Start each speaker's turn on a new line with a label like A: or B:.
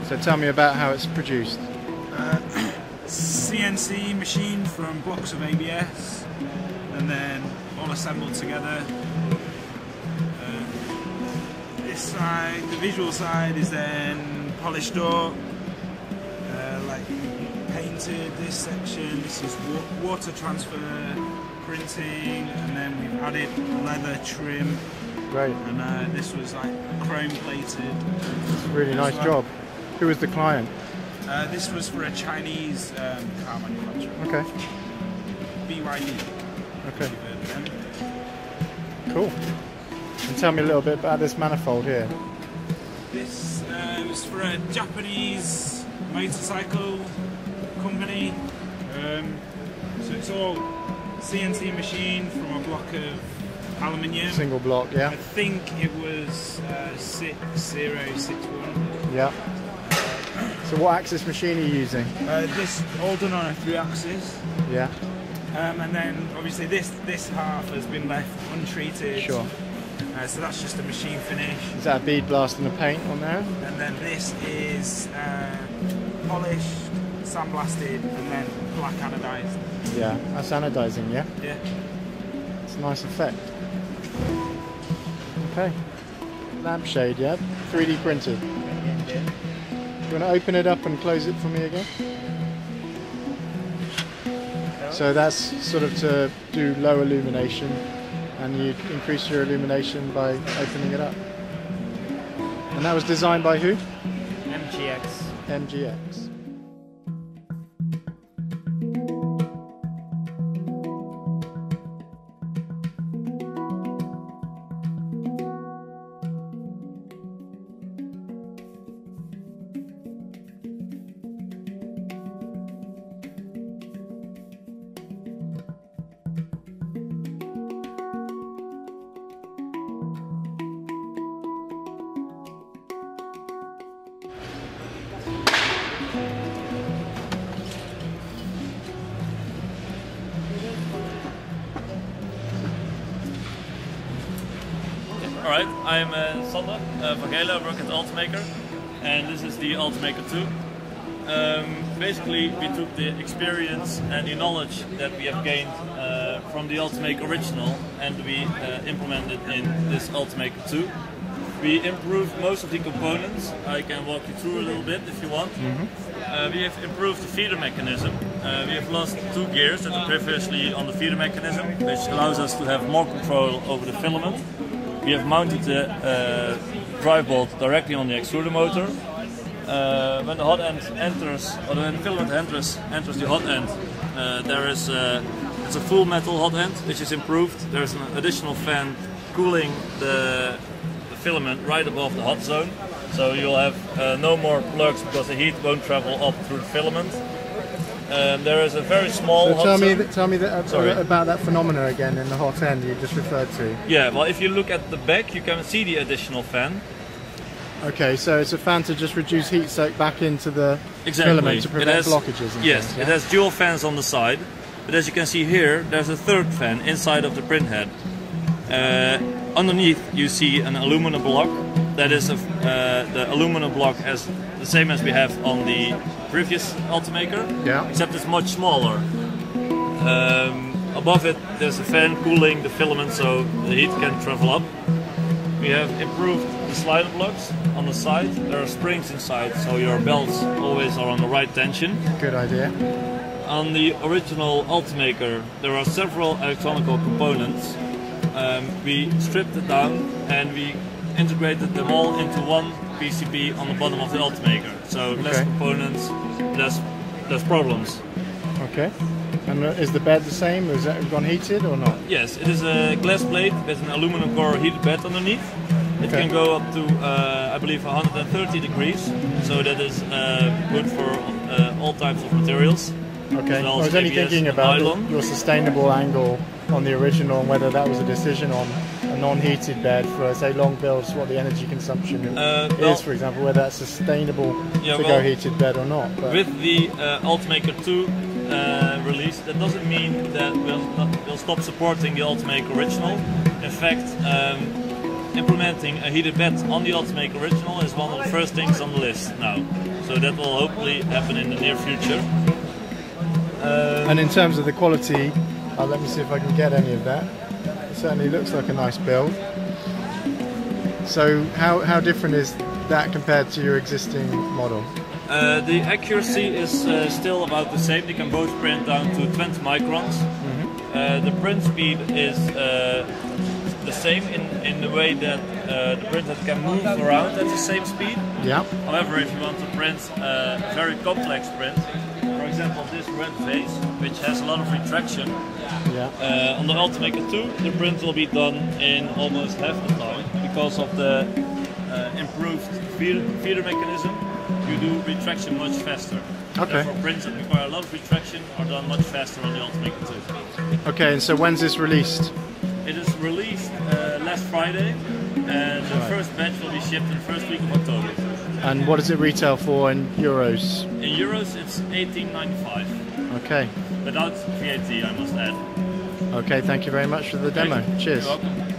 A: So tell me about how it's produced.
B: CNC machine from blocks of ABS and then all assembled together. This side, the visual side, is then polished up, like painted. This section, this is water transfer printing, and then we've added leather trim.
A: Great.
B: And this was like chrome plated.
A: It's a really nice job. Who was the client?
B: This was for a Chinese car manufacturer.
A: Okay.
B: BYD.
A: Okay. Cool. And tell me a little bit about this manifold here.
B: This was for a Japanese motorcycle company. So it's all CNC machine from a block of aluminium.
A: Single block, yeah.
B: I think it was 6061.
A: Yeah. So what axis machine are you using?
B: This all done on a 3-axis.
A: Yeah.
B: And then obviously this half has been left untreated.
A: Sure.
B: So that's just a machine finish.
A: Is that a bead blast and a paint on there?
B: And then this is polished, sandblasted, and then black anodized.
A: Yeah, that's anodizing, yeah?
B: Yeah.
A: It's a nice effect. Okay. Lampshade, yeah? 3D printed. Do you want to open it up and close it for me again? So that's sort of to do low illumination, and you increase your illumination by opening it up. And that was designed by who?
B: MGX.
A: MGX.
C: Alright, I'm Sander Vagela, I work at Ultimaker, and this is the Ultimaker 2. Basically, we took the experience and the knowledge that we have gained from the Ultimaker original, and we implemented in this Ultimaker 2. We improved most of the components. I can walk you through a little bit if you want. We have improved the feeder mechanism. We have lost 2 gears that were previously on the feeder mechanism, which allows us to have more control over the filament. We have mounted the drive bolt directly on the extruder motor. When the hot end enters, or when the filament enters the hot end, it's a full metal hot end, which is improved. There's an additional fan cooling the filament right above the hot zone, so you'll have no more plugs because the heat won't travel up through the filament. There is a very small hot zone.
A: Tell me about that phenomena again in the hot end you just referred to.
C: Yeah, well, if you look at the back, you can see the additional fan.
A: Okay, so it's a fan to just reduce heat soak back into the filament to prevent blockages.
C: Yes,
A: yeah?
C: It has dual fans on the side, but as you can see here, there's a third fan inside of the print head. Underneath, you see an aluminum block. That is the aluminum block as the same as we have on the previous Ultimaker,
A: yeah,
C: except it's much smaller. Above it, there's a fan cooling the filament so the heat can travel up. We have improved the slider blocks on the side. There are springs inside, so your belts always are on the right tension.
A: Good idea.
C: On the original Ultimaker, there are several electronic components. We stripped it down and we integrated them all into one PCB on the bottom of the Ultimaker. So less components, less problems.
A: Okay. And is the bed the same? Is that gone heated or not?
C: Yes, it is a glass plate with an aluminum core heated bed underneath. It can go up to, I believe, 130 degrees. So that is good for all types of materials.
A: Okay. I was only thinking about your sustainable angle on the original and whether that was a decision on a non-heated bed for, say, long builds, what the energy consumption is, for example, whether that's sustainable to go heated bed or not. But
C: with the Ultimaker 2 release, that doesn't mean that we'll stop supporting the Ultimaker original. In fact, implementing a heated bed on the Ultimaker original is one of the first things on the list now. So that will hopefully happen in the near future.
A: And in terms of the quality, let me see if I can get any of that. It certainly looks like a nice build. So how different is that compared to your existing model?
C: The accuracy is still about the same. They can both print down to 20 microns. The print speed is the same in the way that the printer can move around at the same speed.
A: Yeah.
C: However, if you want to print a very complex print, for example this red vase, which has a lot of retraction, on the Ultimaker 2 the print will be done in almost half the time because of the improved feeder mechanism. You do retraction much faster.
A: Okay.
C: Therefore, prints that require a lot of retraction are done much faster on the Ultimaker 2.
A: Okay, and so when's this released?
C: It is released last Friday, and the first batch will be shipped in the first week of October.
A: And what does it retail for in euros?
C: In euros, it's $18.95.
A: Okay.
C: Without VAT, I must add.
A: Okay, thank you very much for the demo. Cheers.
C: You're welcome.